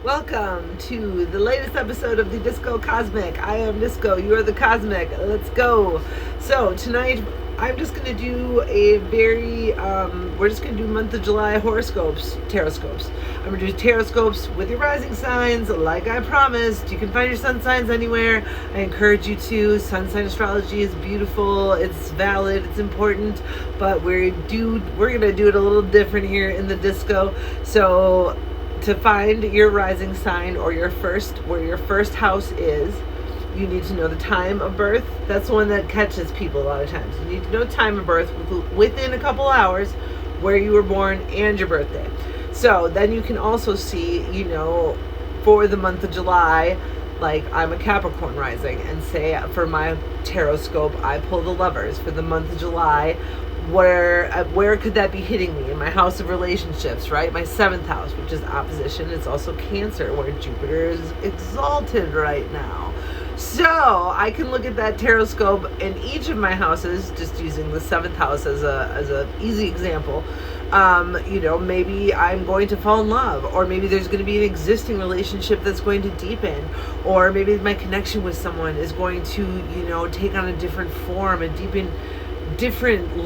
Welcome to the latest episode of the Disco Cosmic. I am Disco, you are the Cosmic. Let's go. So tonight I'm just going to do a we're just going to do month of July horoscopes, tarotscopes. I'm going to do tarotscopes with your rising signs like I promised. You can find your sun signs anywhere. I encourage you to. Sun sign astrology is beautiful, it's valid, it's important, but we're going to do it a little different here in the Disco. So to find your rising sign or where your first house is, you need to know the time of birth. That's the one that catches people a lot of times. You need to know time of birth within a couple hours, where you were born and your birthday. So then you can also see, for the month of July, like I'm a Capricorn rising, and say for my tarot scope, I pull the Lovers for the month of July. Where could that be hitting me? In my house of relationships, right? My 7th house, which is opposition. It's also Cancer, where Jupiter is exalted right now. So I can look at that tarot scope in each of my houses, just using the 7th house as a easy example. Maybe I'm going to fall in love, or maybe there's going to be an existing relationship that's going to deepen, or maybe my connection with someone is going to, take on a different form, a different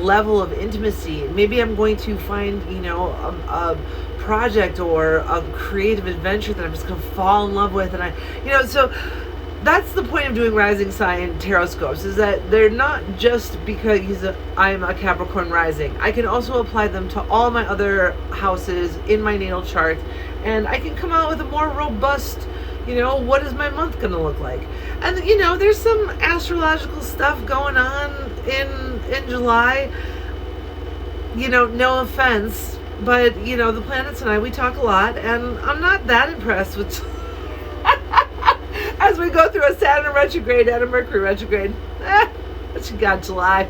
level of intimacy. Maybe I'm going to find, a project or a creative adventure that I'm just going to fall in love with. And so that's the point of doing rising sign tarot scopes, is that they're not just because I'm a Capricorn rising. I can also apply them to all my other houses in my natal chart, and I can come out with a more robust, what is my month going to look like? And, there's some astrological stuff going on in July. No offense, but, the planets and we talk a lot, and I'm not that impressed with as we go through a Saturn retrograde and a Mercury retrograde. What you got, July?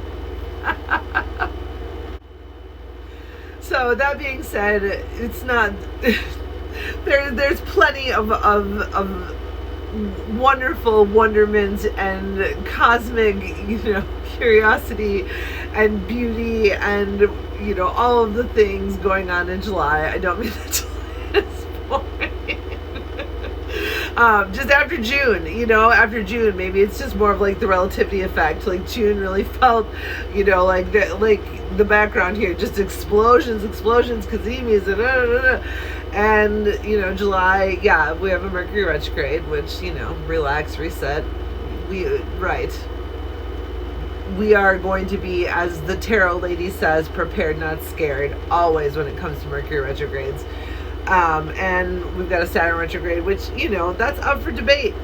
So that being said, it's not... There's plenty of wonderful wonderment and cosmic, curiosity and beauty and, all of the things going on in July. I don't mean that July is boring. Just after June, maybe it's just more of like the relativity effect. Like June really felt, like the background here, just explosions, Kazimis, and July, we have a Mercury retrograde, which, relax, reset. We are going to be, as the tarot lady says, prepared, not scared, always when it comes to Mercury retrogrades. And we've got a Saturn retrograde, which, that's up for debate.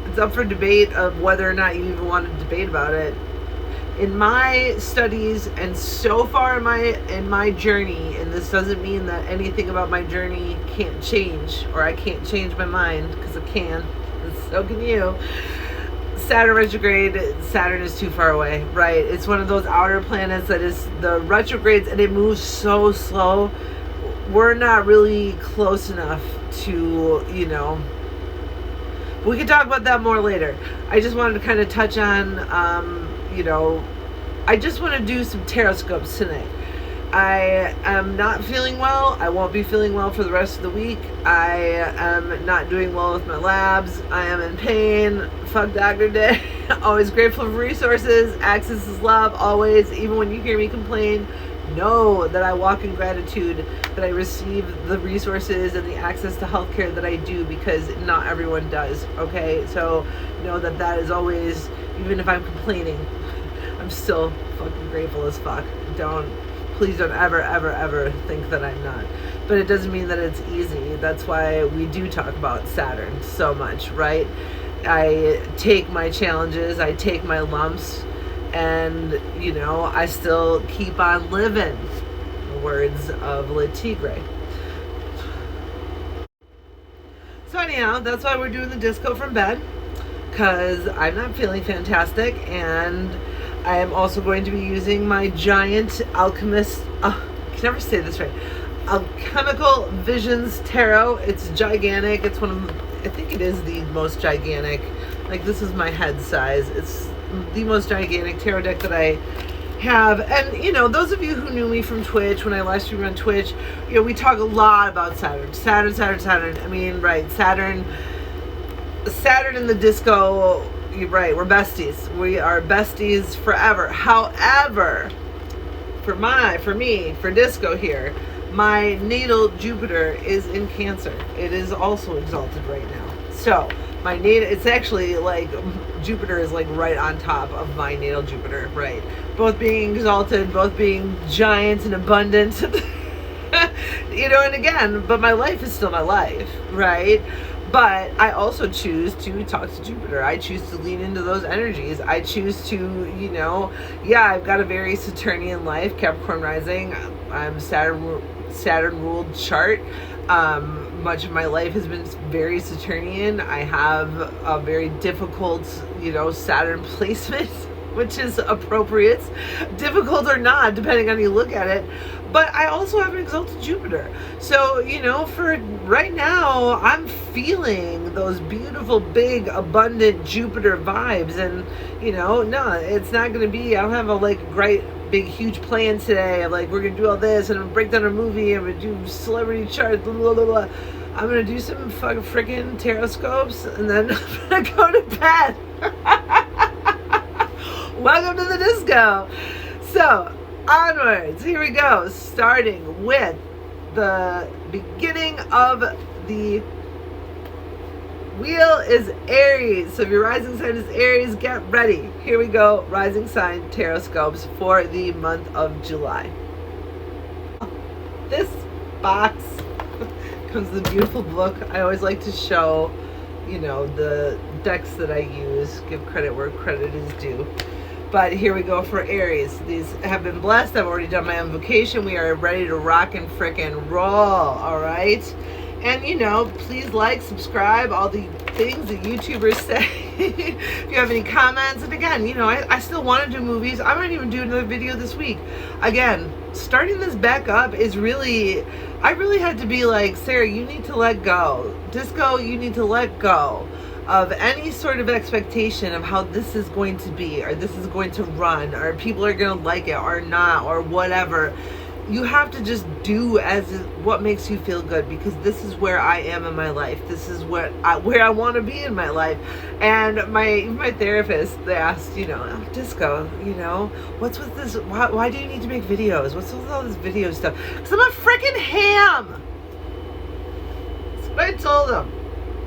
It's up for debate of whether or not you even want to debate about it. In my studies and so far in my journey, and this doesn't mean that anything about my journey can't change, or I can't change my mind, because I can, and so can you. Saturn retrograde, Saturn is too far away, right? It's one of those outer planets that is the retrogrades, and it moves so slow. We're not really close enough to, we can talk about that more later. I just wanted to kind of touch on, I just want to do some tarot scopes tonight. I am not feeling well. I won't be feeling well for the rest of the week. I am not doing well with my labs. I am in pain. Fuck Doctor Day. Always grateful for resources. Access is love, always. Even when you hear me complain, know that I walk in gratitude that I receive the resources and the access to healthcare that I do, because not everyone does, okay? So know that is always, even if I'm complaining, I'm still fucking grateful as fuck. Please don't ever think that I'm not. But it doesn't mean that it's easy. That's why we do talk about Saturn so much, right? I take my challenges, I take my lumps, and, I still keep on living. The words of Le Tigre. So anyhow, that's why we're doing the disco from bed, because I'm not feeling fantastic, and I am also going to be using my giant alchemist, I can never say this right, Alchemical Visions Tarot. It's gigantic. It's I think it is the most gigantic, like this is my head size. It's the most gigantic tarot deck that I have, and you know, those of you who knew me from Twitch when I live stream on Twitch, you know, we talk a lot about Saturn. I mean, right, Saturn and the disco. You're right, we're besties. We are besties forever. However, for disco here, my natal Jupiter is in Cancer. It is also exalted right now. So my natal, it's actually like Jupiter is like right on top of my natal Jupiter, right? Both being exalted, both being giant and abundant. You know, and again, but my life is still my life, right? But I also choose to talk to Jupiter. I choose to lean into those energies. I choose to, you know, yeah, I've got a very Saturnian life, Capricorn rising. I'm Saturn ruled chart. Much of my life has been very Saturnian. I have a very difficult, you know, Saturn placement, which is appropriate, difficult or not, depending on how you look at it. But I also have an exalted Jupiter. So, you know, for right now, I'm feeling those beautiful, big, abundant Jupiter vibes. And, you know, no, it's not going to be, I don't have a like great, big, huge plan today. I'm like, we're going to do all this and I'm going to break down a movie. I'm going to do celebrity charts, blah, blah, blah, blah. I'm going to do some fucking freaking tarotscopes and then I'm going to go to bed. Welcome to the disco. So, onwards, here we go, starting with the beginning of the wheel is Aries. So if your rising sign is Aries, get ready. Here we go, rising sign tarotscopes for the month of July. This box comes with a beautiful book. I always like to show, you know, the decks that I use, give credit where credit is due. But here we go for Aries. These have been blessed. I've already done my invocation. We are ready to rock and frickin' roll, all right? And, you know, please like, subscribe, all the things that YouTubers say. If you have any comments. And again, you know, I still want to do movies. I might even do another video this week. Again, starting this back up is really, I really had to be like, Sarah, you need to let go. Disco, you need to let go of any sort of expectation of how this is going to be, or this is going to run, or people are going to like it or not, or whatever. You have to just do what makes you feel good, because this is where I am in my life. This is where I want to be in my life. And my therapist, they asked, you know, oh, disco, you know, what's with this? Why do you need to make videos? What's with all this video stuff? Because I'm a freaking ham. That's what I told them.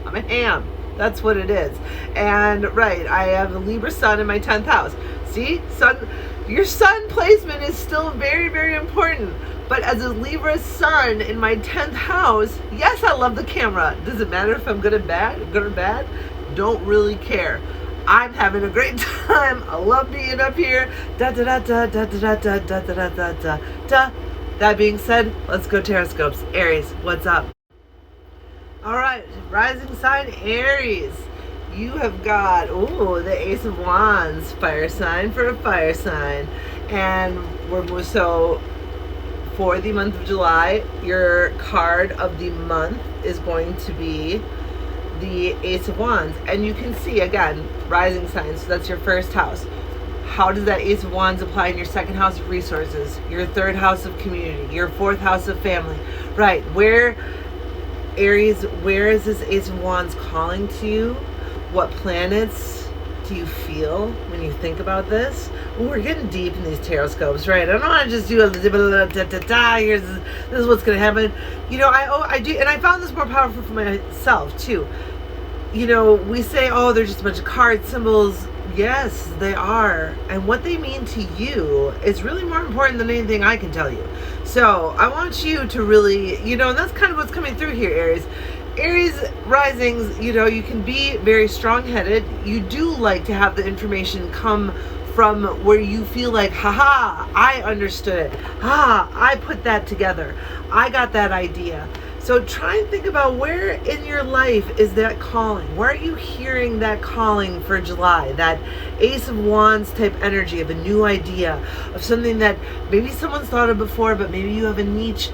I'm a ham. That's what it is. And right, I have a Libra sun in my 10th house. See, sun, your sun placement is still very, very important. But as a Libra sun in my 10th house, yes, I love the camera. Does it matter if I'm good or bad? Don't really care. I'm having a great time. I love being up here. Da da da da da da da da da da da da. That being said, let's go tarotscopes. Aries, what's up? All right, rising sign Aries. You have got, the Ace of Wands, fire sign for a fire sign. And so for the month of July, your card of the month is going to be the Ace of Wands. And you can see, again, rising sign, so that's your first house. How does that Ace of Wands apply in your second house of resources, your third house of community, your fourth house of family? Right, Aries, where is this Ace of Wands calling to you? What planets do you feel when you think about this? Ooh, we're getting deep in these tarotscopes, right? I don't want to just do this is what's going to happen. You know, I do, and I found this more powerful for myself too. You know, we say, oh, they're just a bunch of card symbols. Yes, they are. And what they mean to you is really more important than anything I can tell you. So I want you to really, you know, and that's kind of what's coming through here, Aries. Aries risings, you know, you can be very strong-headed. You do like to have the information come from where you feel like, haha, I understood it. I put that together. I got that idea. So try and think about where in your life is that calling. Where are you hearing that calling for July? That Ace of Wands type energy of a new idea, of something that maybe someone's thought of before, but maybe you have a niche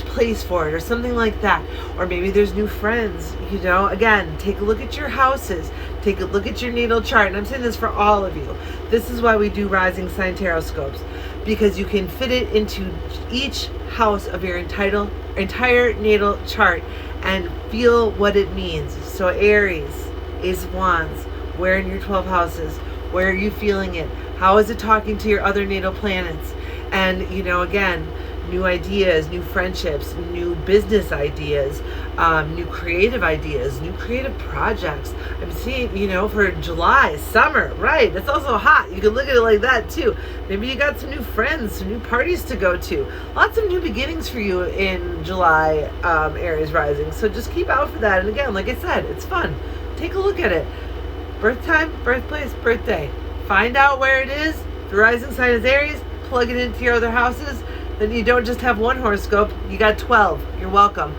place for it, or something like that. Or maybe there's new friends, you know. Again, take a look at your houses. Take a look at your natal chart, and I'm saying this for all of you. This is why we do rising sign tarotscopes, because you can fit it into each house of your entire natal chart and feel what it means. So Aries, Ace of Wands, where in your 12 houses? Where are you feeling it? How is it talking to your other natal planets? And, again, new ideas, new friendships, new business ideas, new creative ideas, new creative projects. I'm seeing, for July, summer, right? It's also hot. You can look at it like that too. Maybe you got some new friends, some new parties to go to. Lots of new beginnings for you in July, Aries rising. So just keep out for that. And again, like I said, it's fun. Take a look at it. Birth time, birthplace, birthday. Find out where it is. The rising sign is Aries. Plug it into your other houses. Then you don't just have one horoscope, you got 12. You're welcome.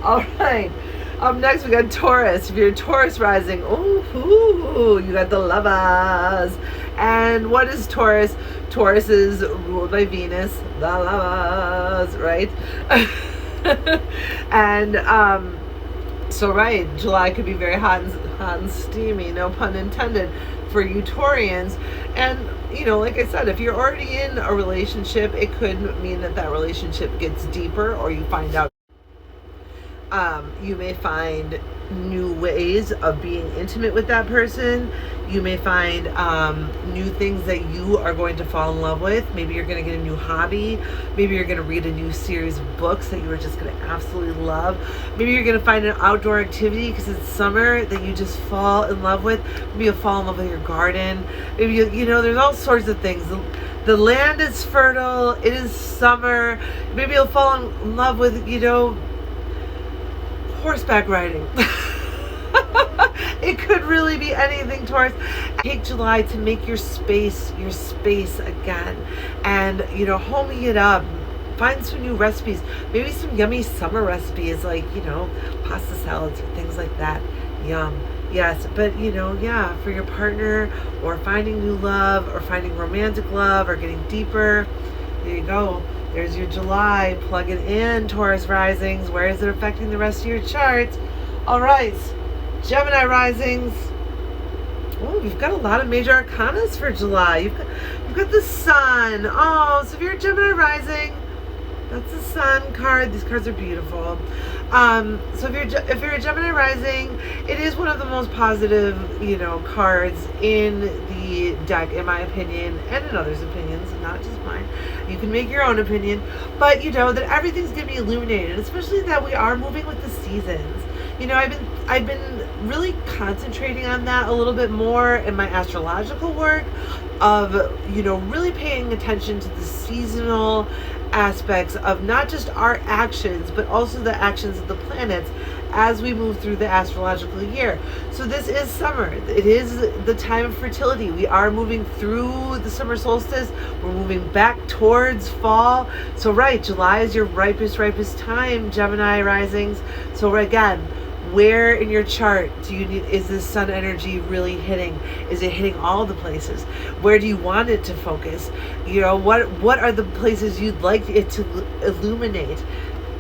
All right. Up next, we got Taurus. If you're Taurus rising, you got the lovers. And what is Taurus? Taurus is ruled by Venus, the lovers, right? And so, right, July could be very hot and steamy, no pun intended, for you Taurians. And like I said, if you're already in a relationship, it could mean that relationship gets deeper, or you find out you may find new ways of being intimate with that person. You may find new things that you are going to fall in love with. Maybe you're going to get a new hobby. Maybe you're going to read a new series of books that you are just going to absolutely love. Maybe you're going to find an outdoor activity because it's summer that you just fall in love with. Maybe you'll fall in love with your garden. Maybe there's all sorts of things. The land is fertile. It is summer. Maybe you'll fall in love with, horseback riding. It could really be anything, Taurus. Take July to make your space again, and homing it up. Find some new recipes, maybe some yummy summer recipes like pasta salads or things like that. Yum. Yes, but for your partner, or finding new love, or finding romantic love, or getting deeper. There you go. There's your July. Plug it in, Taurus risings. Where is it affecting the rest of your chart? All right, Gemini risings. Oh, we've got a lot of major arcanas for July. You've got the Sun. Oh, so if you're a Gemini rising, that's the Sun card. These cards are beautiful. So if you're a Gemini rising, it is one of the most positive, cards in the deck, in my opinion, and in others' opinions, not just mine. You can make your own opinion, but that everything's gonna be illuminated, especially that we are moving with the seasons. I've been really concentrating on that a little bit more in my astrological work, of really paying attention to the seasonal aspects of not just our actions, but also the actions of the planets as we move through the astrological year. So this is summer. It is the time of fertility. We are moving through the summer solstice. We're moving back towards fall. So right, July is your ripest time, Gemini risings. So again, where in your chart is this sun energy really hitting? Is it hitting all the places? Where do you want it to focus? What are the places you'd like it to illuminate?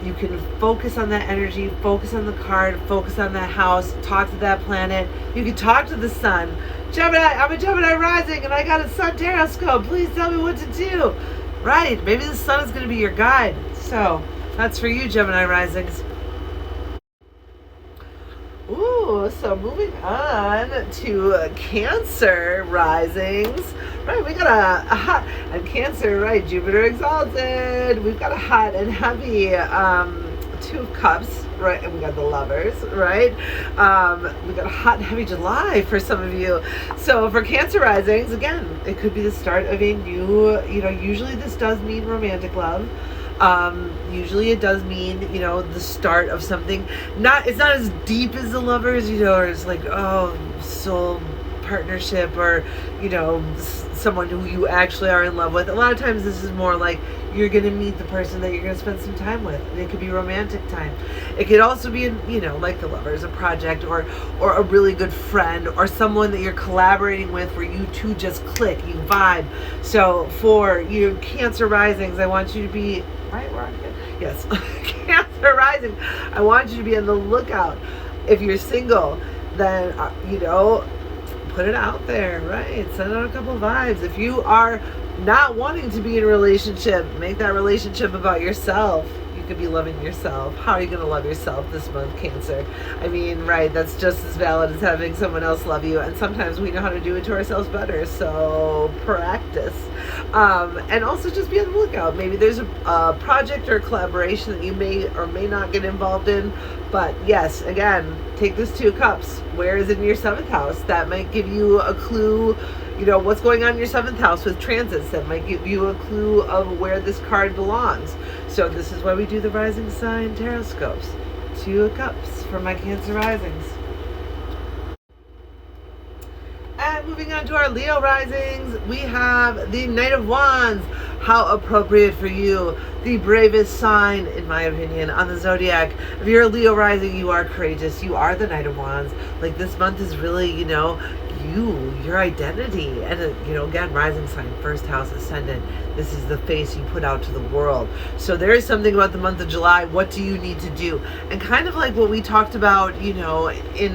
You can focus on that energy, focus on the card, focus on that house, talk to that planet. You can talk to the sun. Gemini, I'm a Gemini rising and I got a sun tarotscope. Please tell me what to do. Right, maybe the sun is going to be your guide. So that's for you, Gemini risings. Ooh, so moving on to Cancer risings. Right, we got a hot, and Cancer, right, Jupiter exalted. We've got a hot and heavy Two of Cups, right, and we got the lovers, right? We got a hot and heavy July for some of you. So for Cancer risings, again, it could be the start of a new, usually this does mean romantic love. Usually it does mean, the start of something. It's not as deep as the lovers, or it's like, soul partnership, or, someone who you actually are in love with. A lot of times this is more like you're going to meet the person that you're going to spend some time with. And it could be romantic time. It could also be, like the lovers, a project, or a really good friend, or someone that you're collaborating with where you two just click, you vibe. So for you Cancer risings, I want you to be, right, we're on again. Yes, Cancer rising, I want you to be on the lookout. If you're single, then, put it out there, right? Send out a couple vibes. If you are not wanting to be in a relationship, make that relationship about yourself. You could be loving yourself. How are you going to love yourself this month, Cancer? I mean, right, that's just as valid as having someone else love you. And sometimes we know how to do it to ourselves better. So practice. And also just be on the lookout. Maybe there's a project or a collaboration that you may or may not get involved in. But yes, again, take this 2 of Cups. Where is it in your 7th house? That might give you a clue, what's going on in your 7th house with transits. That might give you a clue of where this card belongs. So this is why we do the rising sign tarotscopes. 2 of Cups for my Cancer risings. And moving on to our Leo risings, we have the Knight of Wands. How appropriate for you. The bravest sign, in my opinion, on the zodiac. If you're a Leo rising, you are courageous. You are the Knight of Wands. Like, this month is really, your identity. And, again, rising sign, 1st house, ascendant. This is the face you put out to the world. So there is something about the month of July. What do you need to do? And kind of like what we talked about, in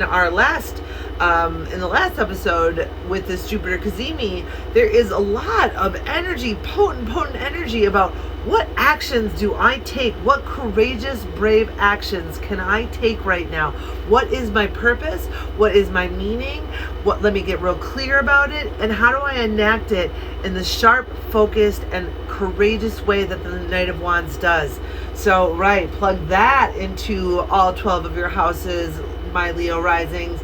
our last in the last episode with this Jupiter Kazemi, there is a lot of energy, potent energy about what actions do I take? What courageous, brave actions can I take right now? What is my purpose? What is my meaning? Let me get real clear about it. And how do I enact it in the sharp, focused, and courageous way that the Knight of Wands does? So, right, plug that into all 12 of your houses, my Leo risings.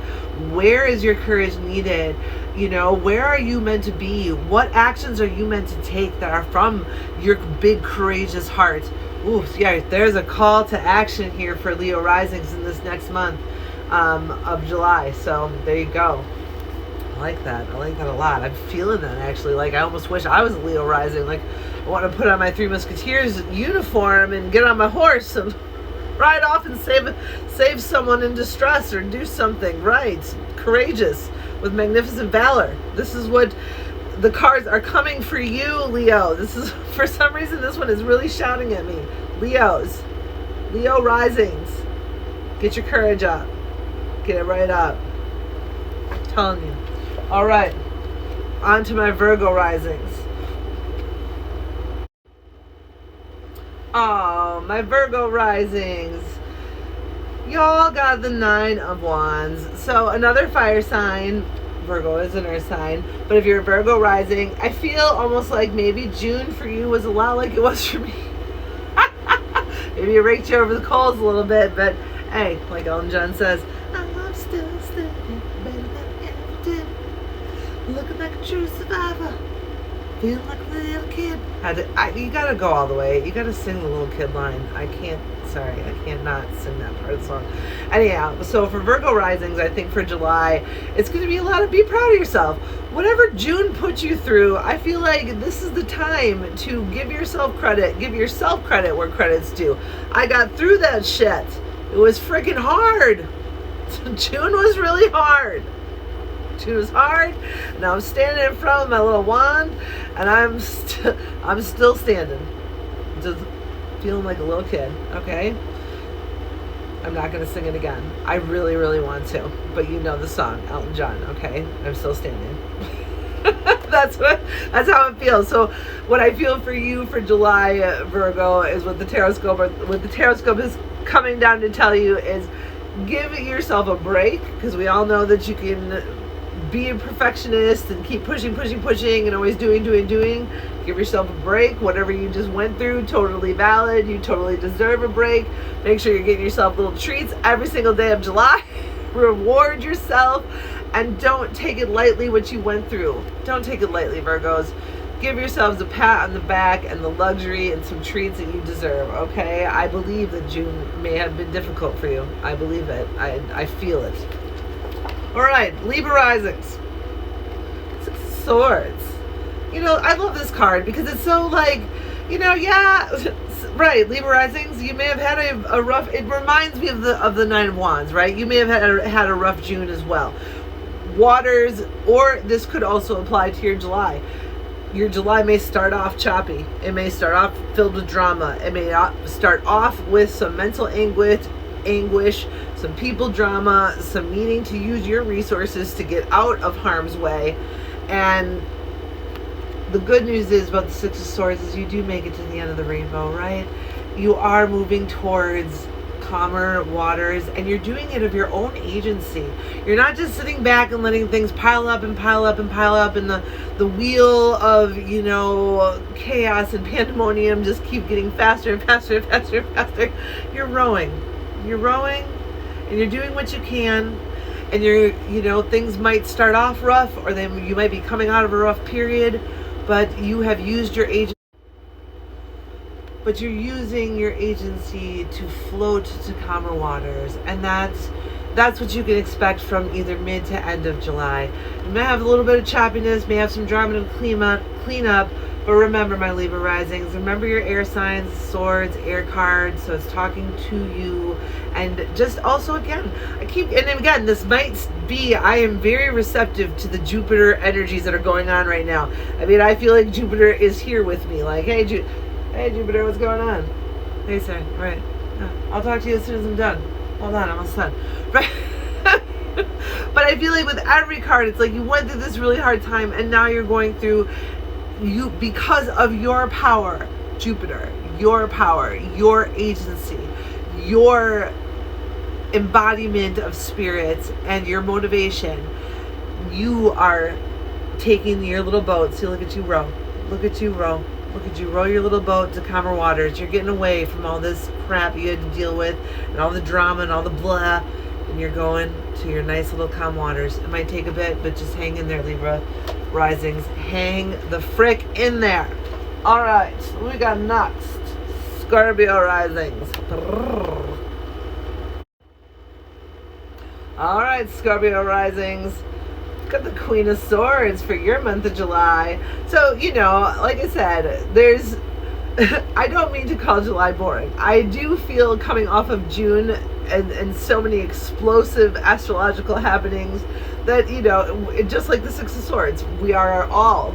Where is your courage needed? Where are you meant to be? What actions are you meant to take that are from your big, courageous heart? Ooh, yeah, there's a call to action here for Leo risings in this next month of July. So there you go. I like that. I like that a lot. I'm feeling that, actually. Like, I almost wish I was a Leo rising. Like, I want to put on my Three Musketeers uniform and get on my horse and ride off and save someone in distress or do something right, courageous, with magnificent valor. This is what the cards are coming for you, Leo. This is, for some reason, this one is really shouting at me. Leo risings, get your courage up, get it right up. I'm telling you. All right, on to my Virgo risings. Oh, my Virgo risings. Y'all got the 9 of Wands. So another fire sign. Virgo is an earth sign. But if you're a Virgo rising, I feel almost like maybe June for you was a lot like it was for me. Maybe it raked you over the coals a little bit. But hey, like Elton John says, I'm still standing better than ever did. Looking like a true survivor. Feeling like a little kid. You gotta go all the way. You gotta sing the little kid line. I can't not sing that part of the song. Anyhow, so for Virgo risings, I think for July, it's gonna be a lot of be proud of yourself. Whatever June put you through, I feel like this is the time to give yourself credit. Give yourself credit where credit's due. I got through that shit. It was freaking hard. June was really hard. It was hard. Now I'm standing in front of my little wand, and I'm still standing, just feeling like a little kid. Okay, I'm not gonna sing it again. I really, really want to, but you know the song, Elton John. Okay, I'm still standing. That's how it feels. So what I feel for you for July, Virgo, is what the tarotscope is coming down to tell you is give yourself a break, because we all know that you can be a perfectionist and keep pushing and always doing. Give yourself a break. Whatever you just went through, totally valid. You totally deserve a break. Make sure you're getting yourself little treats every single day of July. Reward yourself, and don't take it lightly what you went through. Don't take it lightly, Virgos. Give yourselves a pat on the back and the luxury and some treats that you deserve, okay? I believe that June may have been difficult for you. I believe it. I feel it. All right, Libra risings. 6 of Swords. I love this card because it's so like, right, Libra risings, you may have had a rough, it reminds me of the 9 of Wands, right? You may have had a rough June as well. Waters, or this could also apply to your July. Your July may start off choppy. It may start off filled with drama. It may start off with some mental anguish anguish, some people drama, some needing to use your resources to get out of harm's way. And the good news is about the Six of Swords is you do make it to the end of the rainbow, right? You are moving towards calmer waters, and you're doing it of your own agency. You're not just sitting back and letting things pile up and pile up and pile up, and the wheel of, you know, chaos and pandemonium just keep getting faster and faster and faster and faster. You're rowing, and you're doing what you can. And you know, things might start off rough, or then you might be coming out of a rough period, but you have used your agency. But you're using your agency to float to calmer waters, and that's what you can expect from either mid to end of July. You may have a little bit of choppiness, may have some drama to clean up, but remember, my Libra risings, remember your air signs, swords, air cards, so it's talking to you. And just also, again, this might be, I am very receptive to the Jupiter energies that are going on right now. I mean, I feel like Jupiter is here with me, like, hey Jupiter, what's going on? Hey, sir, right. I'll talk to you as soon as I'm done. Hold on, I'm almost done. Right? But I feel like with every card, it's like you went through this really hard time, and now you're going through, because of your power, Jupiter, your power, your agency, your embodiment of spirits, and your motivation, you are taking your little boat. See, look at you row. Look at you row. Look at you row your little boat to calmer waters. You're getting away from all this crap you had to deal with, and all the drama and all the blah, and you're going to your nice little calm waters. It might take a bit, but just hang in there, Libra risings. Hang the frick in there. All right, we got next Scorpio risings. All right, Scorpio risings. Got the Queen of Swords for your month of July. So, you know, like I said, I don't mean to call July boring. I do feel, coming off of June and so many explosive astrological happenings, that, you know, just like the Six of Swords, we are all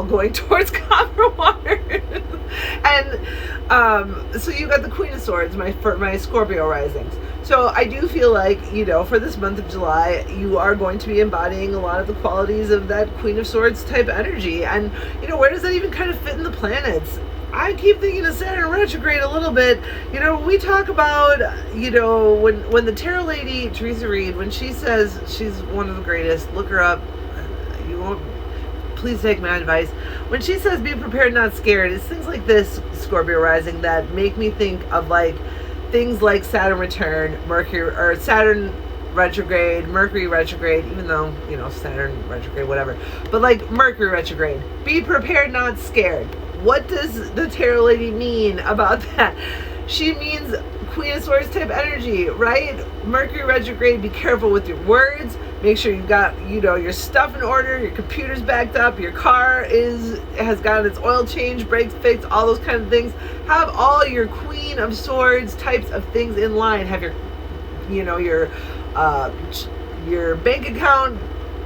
going towards calmer water. And so you got the Queen of Swords, for my Scorpio risings. So I do feel like, you know, for this month of July, you are going to be embodying a lot of the qualities of that Queen of Swords type energy. And, you know, where does that even kind of fit in the planets? I keep thinking of Saturn retrograde a little bit. You know, we talk about, you know, when the tarot lady, Teresa Reed, when she says she's one of the greatest, look her up. You won't, please take my advice. When she says be prepared, not scared, it's things like this, Scorpio rising, that make me think of like things like Saturn return, Saturn retrograde, Mercury retrograde, even though, you know, Saturn retrograde, whatever. But like Mercury retrograde, be prepared, not scared. What does the tarot lady mean about that? She means Queen of Swords type energy, right? Mercury retrograde, be careful with your words. Make sure you've got, you know, your stuff in order, your computer's backed up, your car has gotten its oil change, brakes fixed, all those kind of things. Have all your Queen of Swords types of things in line. Have your, you know, your bank account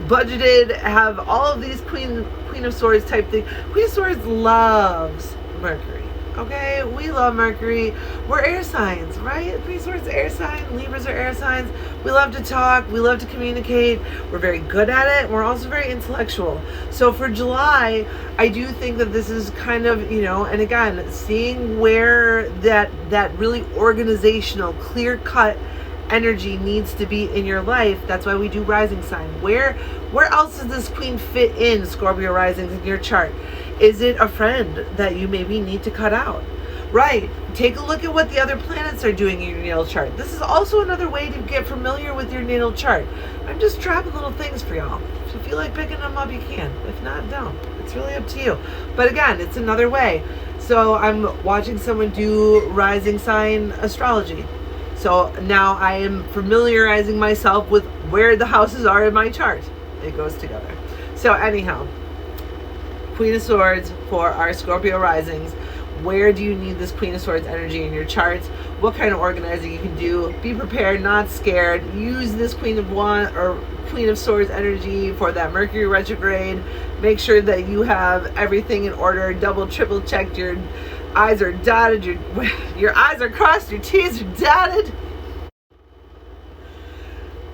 budgeted. Have all of these Queen of Swords type things. Queen of Swords loves Mercury. Okay, we love Mercury. We're air signs, right? Queen of Swords air sign. Libras are air signs. We love to talk. We love to communicate. We're very good at it. We're also very intellectual. So for July, I do think that this is kind of, you know, and again, seeing where that really organizational, clear-cut energy needs to be in your life. That's why we do rising sign. Where else does this queen fit in, Scorpio risings, in your chart? Is it a friend that you maybe need to cut out? Right. Take a look at what the other planets are doing in your natal chart. This is also another way to get familiar with your natal chart. I'm just dropping little things for y'all. If you feel like picking them up, you can. If not, don't. It's really up to you. But again, it's another way. So I'm watching someone do rising sign astrology. So now I am familiarizing myself with where the houses are in my chart. It goes together. So anyhow, Queen of Swords for our Scorpio risings. Where do you need this Queen of Swords energy in your charts? What kind of organizing you can do? Be prepared, not scared. Use this Queen of Swords energy for that Mercury retrograde. Make sure that you have everything in order. Double, triple checked. Your I's are dotted. Your I's are crossed. Your T's are dotted.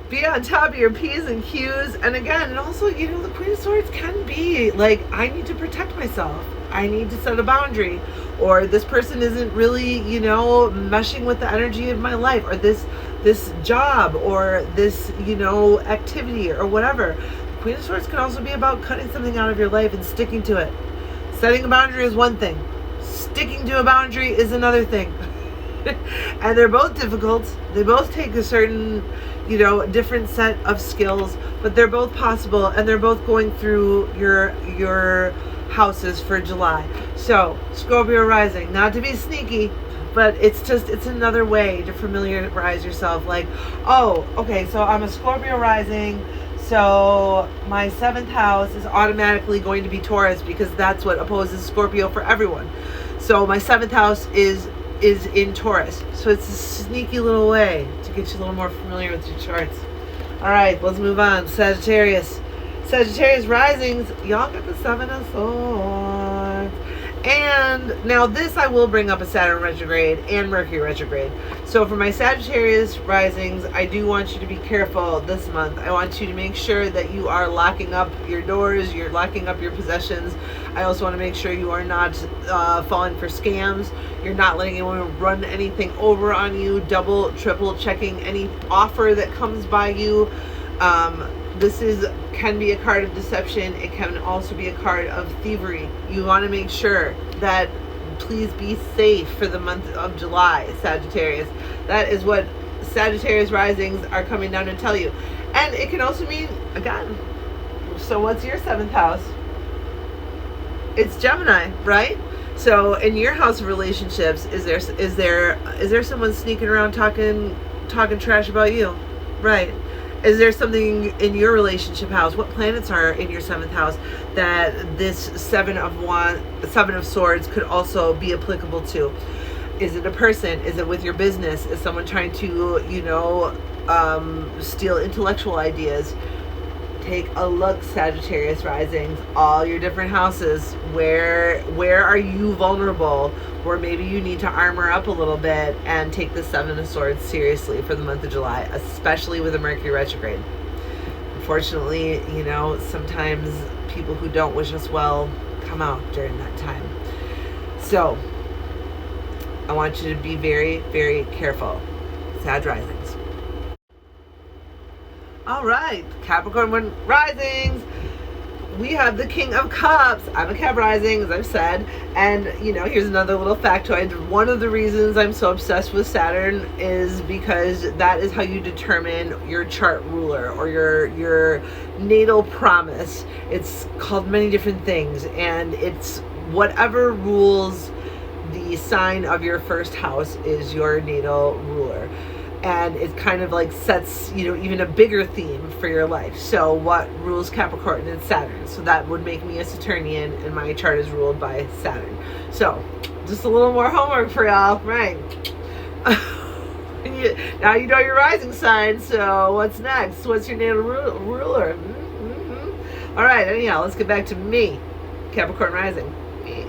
Be on top of your P's and Q's. And again, and also, the Queen of Swords can be like, I need to protect myself. I need to set a boundary. Or this person isn't really, meshing with the energy of my life. Or this job, or this, activity, or whatever. Queen of Swords can also be about cutting something out of your life and sticking to it. Setting a boundary is one thing. Sticking to a boundary is another thing. And they're both difficult. They both take a certain, different set of skills, but they're both possible, and they're both going through your houses for July. So, Scorpio rising, not to be sneaky, but it's another way to familiarize yourself. Like, oh, okay, so I'm a Scorpio rising, so my 7th house is automatically going to be Taurus, because that's what opposes Scorpio for everyone. So my 7th house is in Taurus. So it's a sneaky little way to get you a little more familiar with your charts. All right, let's move on. Sagittarius risings, y'all got the 7 of Swords. And now this, I will bring up a Saturn retrograde and Mercury retrograde. So for my Sagittarius risings, I do want you to be careful this month. I want you to make sure that you are locking up your doors, you're locking up your possessions. I also want to make sure you are not falling for scams. You're not letting anyone run anything over on you, double, triple checking any offer that comes by you. This can be a card of deception. It can also be a card of thievery. You want to make sure that, please be safe for the month of July, Sagittarius. That is what Sagittarius risings are coming down to tell you. And it can also mean, again, so what's your 7th house? It's Gemini, right? So in your house of relationships, is there someone sneaking around talking trash about you? Right. Is there something in your relationship house? What planets are in your 7th house that this 7 of Swords could also be applicable to? Is it a person? Is it with your business? Is someone trying to, steal intellectual ideas? Take a look, Sagittarius risings, all your different houses. Where are you vulnerable? Or maybe you need to armor up a little bit and take the 7 of Swords seriously for the month of July, especially with a Mercury retrograde. Unfortunately, sometimes people who don't wish us well come out during that time. So, I want you to be very, very careful, Sag risings. All right, Capricorn risings. We have the King of Cups. I'm a Cap rising, as I've said. And, here's another little factoid. One of the reasons I'm so obsessed with Saturn is because that is how you determine your chart ruler, or your natal promise. It's called many different things. And it's whatever rules the sign of your 1st house is your natal ruler. And it kind of like sets, even a bigger theme for your life. So what rules Capricorn? And Saturn. So that would make me a Saturnian, and my chart is ruled by Saturn. So just a little more homework for y'all, right? Now you know your rising sign, so what's next? What's your natal ruler? Mm-hmm. All right, anyhow, let's get back to me, Capricorn rising. Me.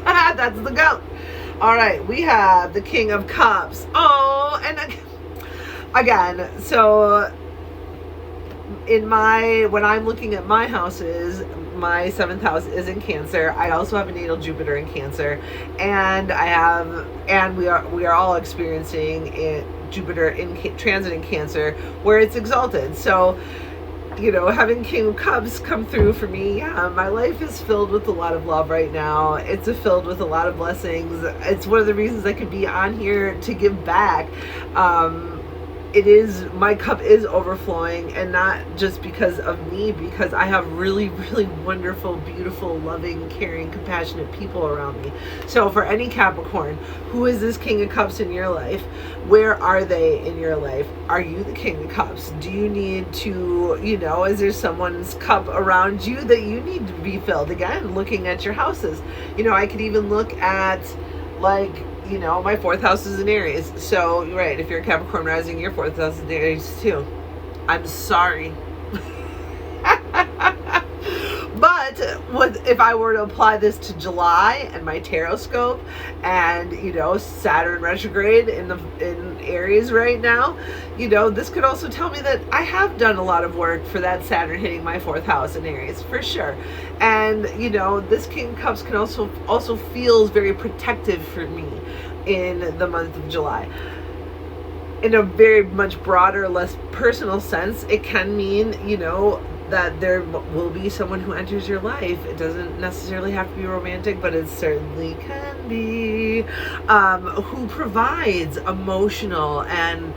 That's the goat. All right, we have the King of Cups. Oh, and again, so when I'm looking at my houses, my 7th house is in Cancer. I also have a natal Jupiter in Cancer, and we are all experiencing Jupiter in transit in Cancer, where it's exalted. So, having King of Cups come through for me, my life is filled with a lot of love right now. It's filled with a lot of blessings. It's one of the reasons I could be on here to give back. My cup is overflowing, and not just because of me, because I have really, really wonderful, beautiful, loving, caring, compassionate people around me. So for any Capricorn, who is this King of Cups in your life? Where are they in your life? Are you the King of Cups? Do you need to, is there someone's cup around you that you need to be filled? Again, looking at your houses. I could even look at, my 4th house is in Aries. So, right, if you're a Capricorn rising, your 4th house is in Aries too. I'm sorry. But if I were to apply this to July and my tarotscope, and Saturn retrograde in Aries right now, this could also tell me that I have done a lot of work for that Saturn hitting my 4th house in Aries, for sure. And this King of Cups can also feels very protective for me in the month of July. In a very much broader, less personal sense, it can mean that there will be someone who enters your life. It doesn't necessarily have to be romantic, but it certainly can be, who provides emotional and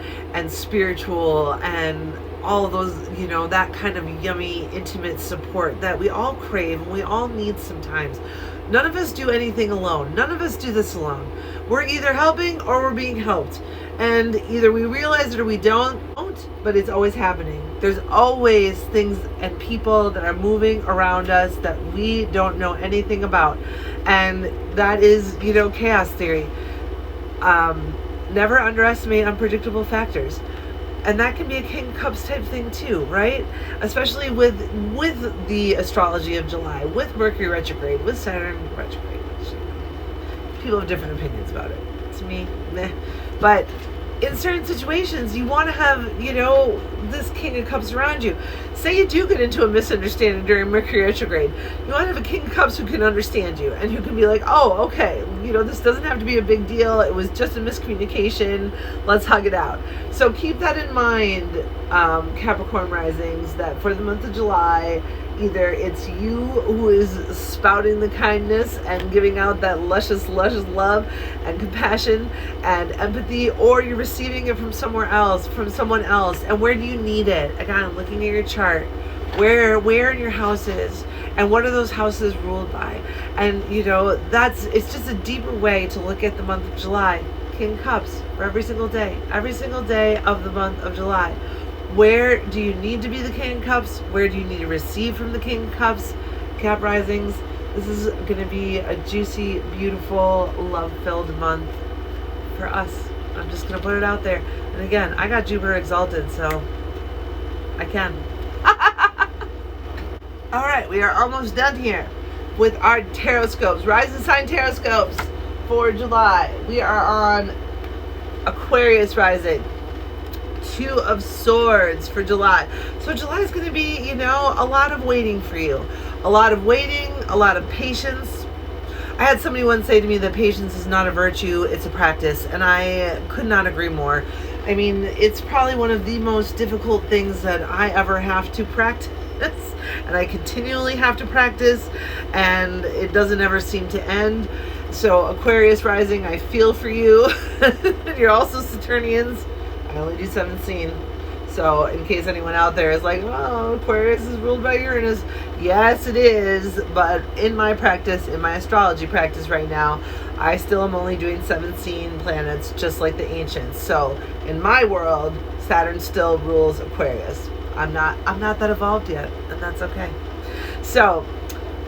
spiritual and all of those, that kind of yummy, intimate support that we all crave and we all need sometimes. None of us do anything alone. None of us do this alone. We're either helping or we're being helped. And either we realize it or we don't, but it's always happening. There's always things and people that are moving around us that we don't know anything about. And that is, chaos theory. Never underestimate unpredictable factors. And that can be a King of Cups type thing too, right? Especially with the astrology of July, with Mercury retrograde, with Saturn retrograde. People have different opinions about it. To me, meh. But in certain situations, you want to have, this King of Cups around you. Say you do get into a misunderstanding during Mercury retrograde. You want to have a King of Cups who can understand you and who can be like, oh, okay, this doesn't have to be a big deal. It was just a miscommunication. Let's hug it out. So keep that in mind, Capricorn risings, that for the month of July, either it's you who is spouting the kindness and giving out that luscious love and compassion and empathy, or you're receiving it from someone else. And where do you need it? Again, looking at your chart, where in your houses, and what are those houses ruled by? And it's just a deeper way to look at the month of July. King of Cups for every single day of the month of July. Where do you need to be the King of Cups? Where do you need to receive from the King of Cups? Cap risings. This is going to be a juicy, beautiful, love-filled month for us. I'm just going to put it out there. And again, I got Jupiter exalted, so I can. All right, we are almost done here with our tarotscopes, rising sign tarotscopes for July. We are on Aquarius rising. 2 of Swords for July. So July is going to be, a lot of waiting for you. A lot of waiting, a lot of patience. I had somebody once say to me that patience is not a virtue, it's a practice. And I could not agree more. I mean, it's probably one of the most difficult things that I ever have to practice. And I continually have to practice. And it doesn't ever seem to end. So Aquarius rising, I feel for you. You're also Saturnians. I only do 7 scene. So in case anyone out there is like, oh, Aquarius is ruled by Uranus. Yes, it is. But in my practice, in my astrology practice right now, I still am only doing 7 scene planets, just like the ancients. So in my world, Saturn still rules Aquarius. I'm not that evolved yet, and that's okay. So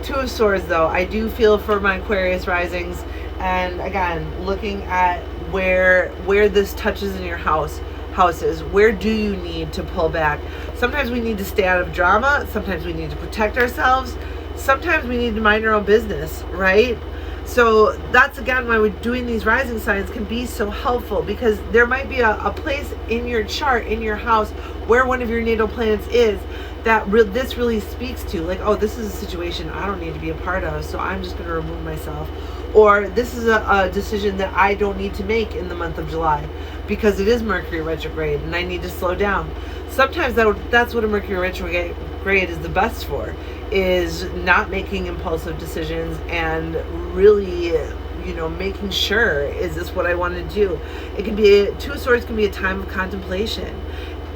2 of Swords, though, I do feel for my Aquarius risings. And again, looking at where this touches in your houses, where do you need to pull back? Sometimes we need to stay out of drama. Sometimes we need to protect ourselves. Sometimes we need to mind our own business, right? So that's again why we're doing these rising signs can be so helpful, because there might be a place in your chart, in your house, where one of your natal planets is that this really speaks to, like, oh, this is a situation I don't need to be a part of, so I'm just going to remove myself. Or this is a decision that I don't need to make in the month of July because it is Mercury retrograde and I need to slow down. Sometimes that's what a Mercury retrograde is the best for, is not making impulsive decisions and really, making sure, is this what I want to do? It can be, 2 of Swords can be a time of contemplation,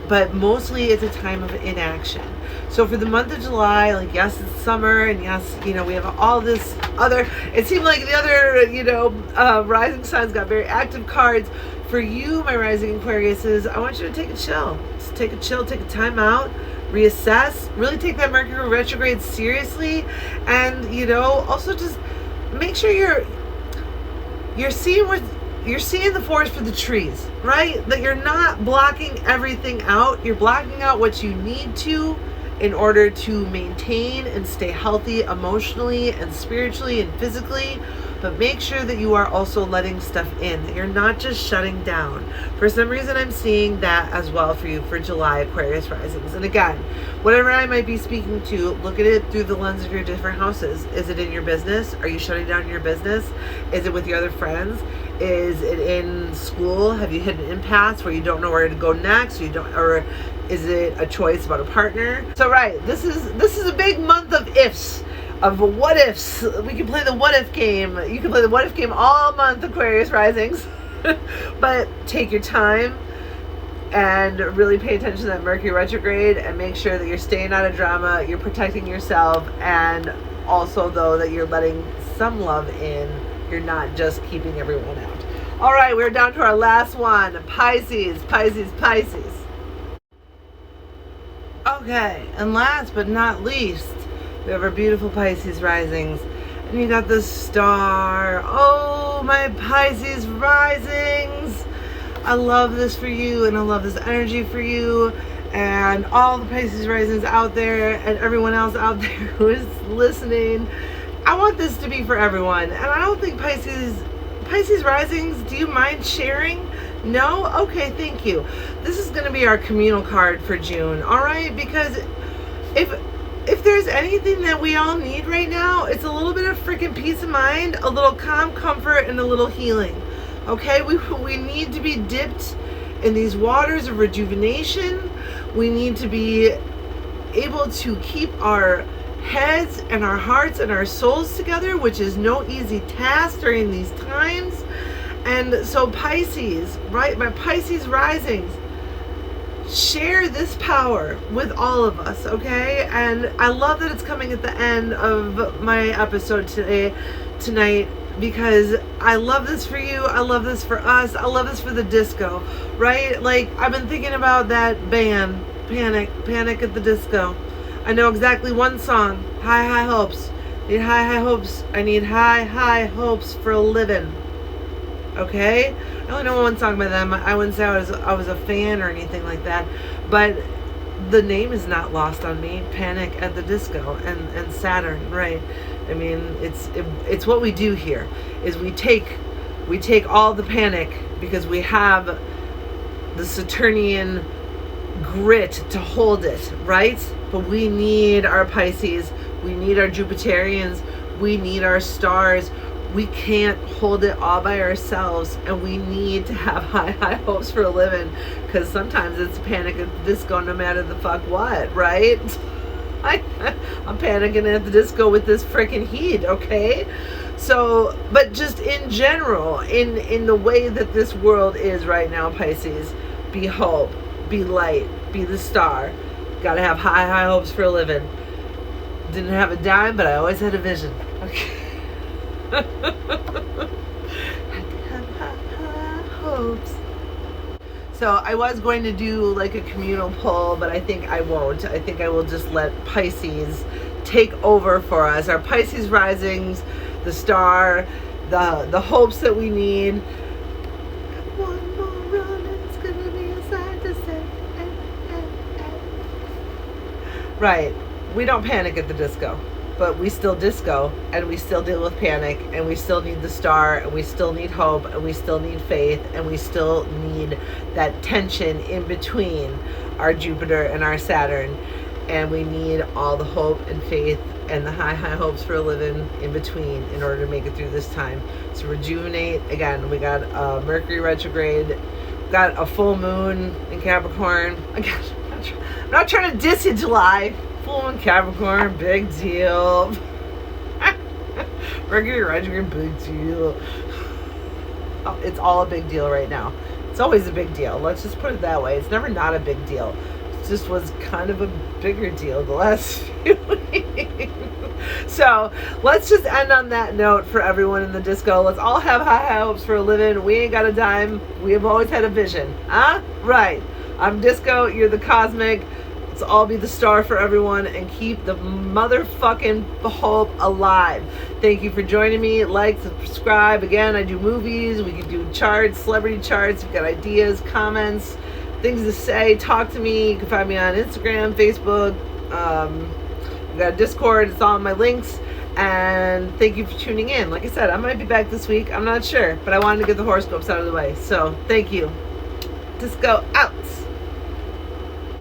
but mostly it's a time of inaction. So for the month of July, like, yes, it's summer, and yes, we have all this other, it seemed like the other, rising signs got very active cards. For you, my rising Aquariuses, I want you to take a chill. Just take a chill, take a time out, reassess, really take that Mercury retrograde seriously, and, also just make sure you're seeing the forest for the trees, right? That you're not blocking everything out. You're blocking out what you need to in order to maintain and stay healthy emotionally and spiritually and physically. But make sure that you are also letting stuff in, that you're not just shutting down. For some reason, I'm seeing that as well for you for July Aquarius risings. And again, whatever I might be speaking to, look at it through the lens of your different houses. Is it in your business? Are you shutting down your business? Is it with your other friends? Is it in school? Have you hit an impasse where you don't know where to go next? Or is it a choice about a partner? So right, this is a big month of ifs. Of what ifs. We can play the what if game. You can play the what if game all month, Aquarius risings. But take your time and really pay attention to that Mercury retrograde and make sure that you're staying out of drama, you're protecting yourself, and also though that you're letting some love in. You're not just keeping everyone out. All right, we're down to our last one. Pisces. Okay, and last but not least, we have our beautiful Pisces risings. And you got the star. Oh, my Pisces risings. I love this for you, and I love this energy for you. And all the Pisces risings out there, and everyone else out there who is listening. I want this to be for everyone. And I don't think Pisces risings, do you mind sharing? No? Okay, thank you. This is going to be our communal card for June, all right? Because if there's anything that we all need right now, it's a little bit of freaking peace of mind, a little calm comfort, and a little healing. Okay? We need to be dipped in these waters of rejuvenation. We need to be able to keep our heads and our hearts and our souls together, which is no easy task during these times. And so Pisces, right? My Pisces risings, share this power with all of us, okay? And I love that it's coming at the end of my episode tonight, because I love this for you. I love this for us. I love this for the disco, right? Like, I've been thinking about that band, Panic at the Disco. I know exactly one song, High Hopes. Need high hopes. I need high hopes for a living. Okay? I only know one song by them. I wouldn't say I was a fan or anything like that, but the name is not lost on me. Panic at the Disco and Saturn, right? I mean, it's what we do here is we take all the panic because we have the Saturnian grit to hold it, right? But we need our Pisces, we need our Jupiterians, we need our stars. We can't hold it all by ourselves, and we need to have high hopes for a living, because sometimes it's Panic at the Disco no matter the fuck what, right? I'm panicking at the disco with this freaking heat, okay? So, but just in general, in the way that this world is right now, Pisces, be hope, be light, be the star. Gotta have high hopes for a living. Didn't have a dime, but I always had a vision. Okay. I have high hopes. So I was going to do like a communal poll, but I think I won't. I think I will just let Pisces take over for us. Our Pisces risings, the star, the hopes that we need. One more run, it's gonna be a sight to say. Right. We don't panic at the disco, but we still disco, and we still deal with panic, and we still need the star, and we still need hope, and we still need faith, and we still need that tension in between our Jupiter and our Saturn, and we need all the hope and faith and the high hopes for a living in between in order to make it through this time. So rejuvenate. Again, we got Mercury retrograde, got a full moon in Capricorn. Again, I'm not trying to diss you, July. Full moon Capricorn, big deal. Mercury retrograde, big deal. Oh, it's all a big deal right now. It's always a big deal. Let's just put it that way. It's never not a big deal. It just was kind of a bigger deal the last few weeks. So let's just end on that note for everyone in the disco. Let's all have high hopes for a living. We ain't got a dime. We have always had a vision. Huh? Right. I'm disco. You're the cosmic. Let's all be the star for everyone and keep the motherfucking hope alive. Thank you for joining me. Like, subscribe. Again, I do movies. We can do charts, celebrity charts. If you've got ideas, comments, things to say, talk to me. You can find me on Instagram, Facebook, We got a Discord. It's all in my links. And thank you for tuning in. Like I said, I might be back this week. I'm not sure, but I wanted to get the horoscopes out of the way. So thank you. Disco out.